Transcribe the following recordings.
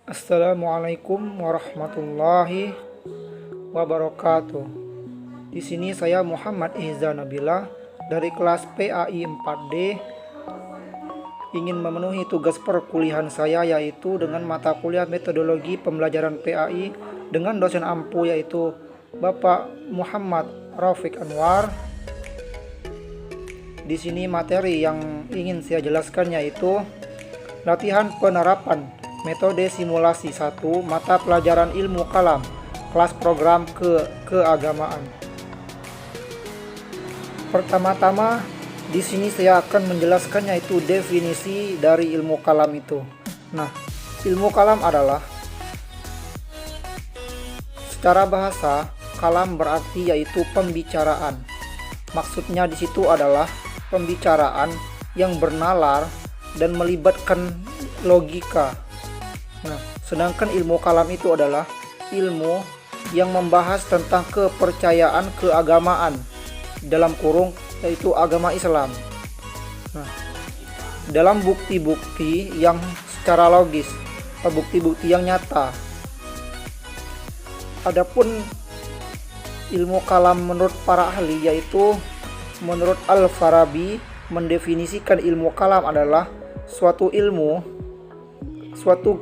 Assalamualaikum warahmatullahi wabarakatuh. Di sini saya Muhammad Ihza Nabila dari kelas PAI 4D ingin memenuhi tugas perkuliahan saya, yaitu dengan mata kuliah metodologi pembelajaran PAI dengan dosen ampu, yaitu Bapak Muhammad Rafiq Anwar. Di sini materi yang ingin saya jelaskan yaitu latihan penerapan metode simulasi 1 mata pelajaran ilmu kalam kelas program keagamaan. Pertama-tama di sini saya akan menjelaskan yaitu definisi dari ilmu kalam itu. Nah, ilmu kalam adalah secara bahasa kalam berarti yaitu pembicaraan. Maksudnya di situ adalah pembicaraan yang bernalar dan melibatkan logika. Nah, sedangkan ilmu kalam itu adalah ilmu yang membahas tentang kepercayaan keagamaan dalam kurung yaitu agama Islam. Nah, dalam bukti-bukti yang secara logis atau bukti-bukti yang nyata. Adapun ilmu kalam menurut para ahli, yaitu menurut Al-Farabi mendefinisikan ilmu kalam adalah suatu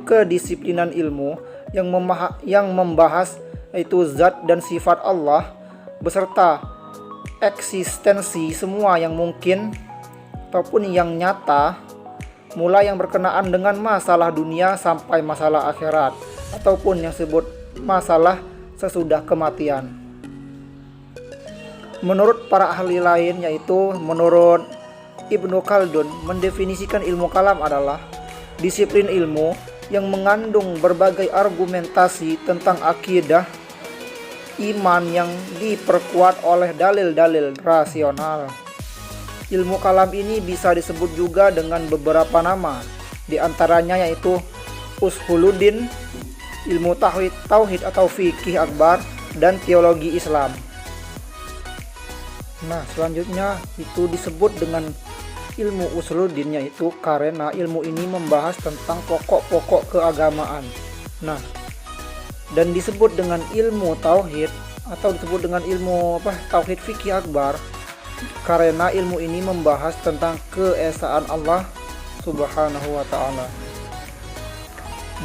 kedisiplinan ilmu yang membahas yaitu zat dan sifat Allah beserta eksistensi semua yang mungkin ataupun yang nyata, mulai yang berkenaan dengan masalah dunia sampai masalah akhirat ataupun yang disebut masalah sesudah kematian. Menurut para ahli lain, yaitu menurut Ibnu Khaldun mendefinisikan ilmu kalam adalah disiplin ilmu yang mengandung berbagai argumentasi tentang akidah iman yang diperkuat oleh dalil-dalil rasional. Ilmu kalam ini bisa disebut juga dengan beberapa nama, di antaranya yaitu Usuluddin, ilmu tauhid atau fikih akbar, dan teologi Islam. Nah, selanjutnya itu disebut dengan ilmu Usuluddin, yaitu karena ilmu ini membahas tentang pokok-pokok keagamaan. Nah, dan disebut dengan ilmu tauhid atau disebut dengan ilmu tauhid fikih akbar karena ilmu ini membahas tentang keesaan Allah Subhanahu wa taala.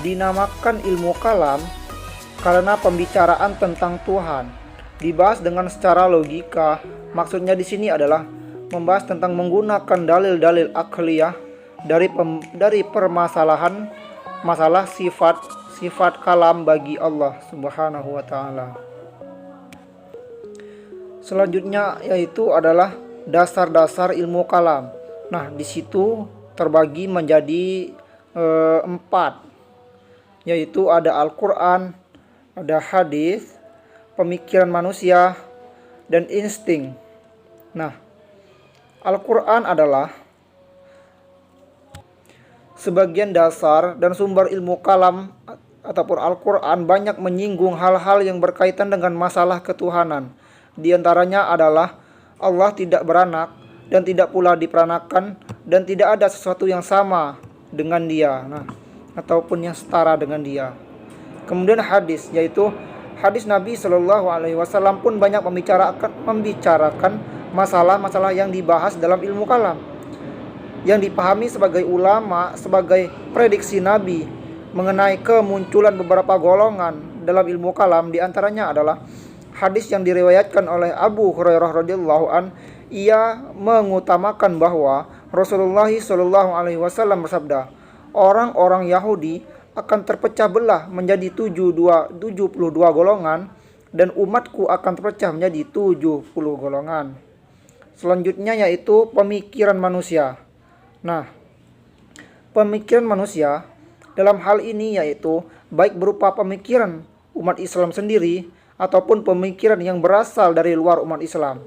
Dinamakan ilmu kalam karena pembicaraan tentang Tuhan dibahas dengan secara logika. Maksudnya di sini adalah membahas tentang menggunakan dalil-dalil akliyah dari permasalahan masalah sifat kalam bagi Allah Subhanahu wa taala. Selanjutnya yaitu adalah dasar-dasar ilmu kalam. Nah, di situ terbagi menjadi 4, yaitu ada Al-Qur'an, ada hadis, pemikiran manusia, dan insting. Nah, Al-Quran adalah sebagian dasar dan sumber ilmu kalam ataupun Al-Quran banyak menyinggung hal-hal yang berkaitan dengan masalah ketuhanan. Di antaranya adalah Allah tidak beranak dan tidak pula diperanakan dan tidak ada sesuatu yang sama dengan Dia, ataupun yang setara dengan Dia. Kemudian hadis, yaitu hadis Nabi Shallallahu Alaihi Wasallam pun banyak membicarakan masalah-masalah yang dibahas dalam ilmu kalam, yang dipahami sebagai ulama sebagai prediksi Nabi mengenai kemunculan beberapa golongan dalam ilmu kalam. Di antaranya adalah hadis yang diriwayatkan oleh Abu Hurairah radhiyallahu an. Ia mengutamakan bahwa Rasulullah Shallallahu Alaihi Wasallam bersabda, orang-orang Yahudi akan terpecah belah menjadi 72 golongan dan umatku akan terpecah menjadi 70 golongan. Selanjutnya yaitu pemikiran manusia. Nah, pemikiran manusia dalam hal ini yaitu baik berupa pemikiran umat Islam sendiri ataupun pemikiran yang berasal dari luar umat Islam.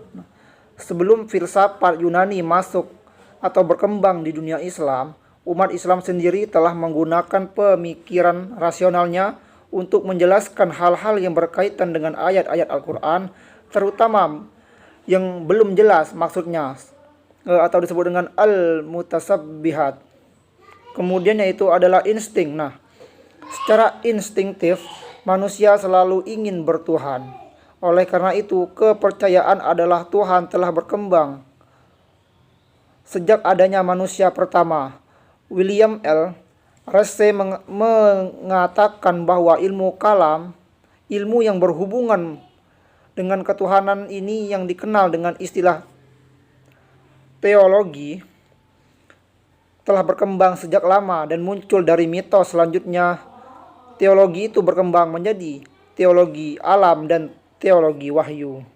Sebelum filsafat Yunani masuk atau berkembang di dunia Islam, umat Islam sendiri telah menggunakan pemikiran rasionalnya untuk menjelaskan hal-hal yang berkaitan dengan ayat-ayat Al-Quran, terutama yang belum jelas maksudnya atau disebut dengan al-mutasabbihat. Kemudian yaitu adalah insting. Nah, Secara instinktif, manusia selalu ingin bertuhan. Oleh karena itu, kepercayaan adalah Tuhan telah berkembang sejak adanya manusia pertama. William L. Reese mengatakan bahwa ilmu kalam, ilmu yang berhubungan dengan ketuhanan ini yang dikenal dengan istilah teologi, telah berkembang sejak lama dan muncul dari mitos. Selanjutnya, teologi itu berkembang menjadi teologi alam dan teologi wahyu.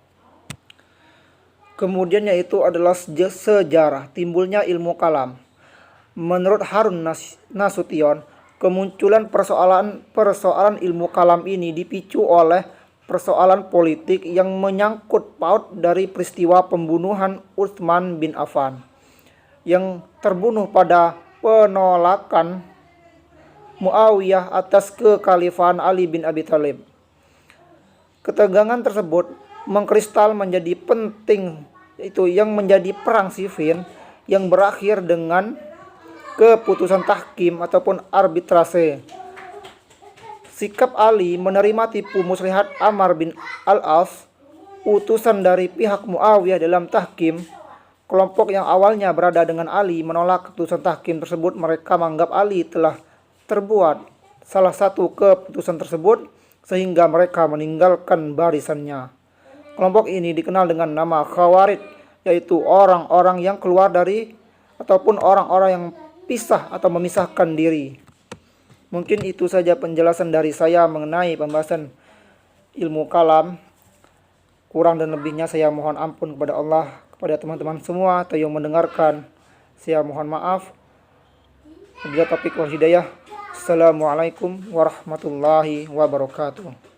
Kemudian yaitu adalah sejarah timbulnya ilmu kalam. Menurut Harun Nasution, kemunculan persoalan ilmu kalam ini dipicu oleh persoalan politik yang menyangkut paut dari peristiwa pembunuhan Utsman bin Affan yang terbunuh pada penolakan Muawiyah atas kekhalifahan Ali bin Abi Thalib. Ketegangan tersebut mengkristal menjadi penting, yaitu yang menjadi perang Siffin yang berakhir dengan keputusan tahkim ataupun arbitrase. Sikap Ali menerima tipu muslihat Amr bin al-As, utusan dari pihak Muawiyah dalam tahkim. Kelompok yang awalnya berada dengan Ali menolak keputusan tahkim tersebut. Mereka menganggap Ali telah terbuat salah satu keputusan tersebut sehingga mereka meninggalkan barisannya. Kelompok ini dikenal dengan nama Khawarij, yaitu orang-orang yang keluar dari ataupun orang-orang yang pisah atau memisahkan diri. Mungkin itu saja penjelasan dari saya mengenai pembahasan ilmu kalam. Kurang dan lebihnya saya mohon ampun kepada Allah, kepada teman-teman semua atau yang mendengarkan. Saya mohon maaf. Wabillahi taufiq wal hidayah. Assalamualaikum warahmatullahi wabarakatuh.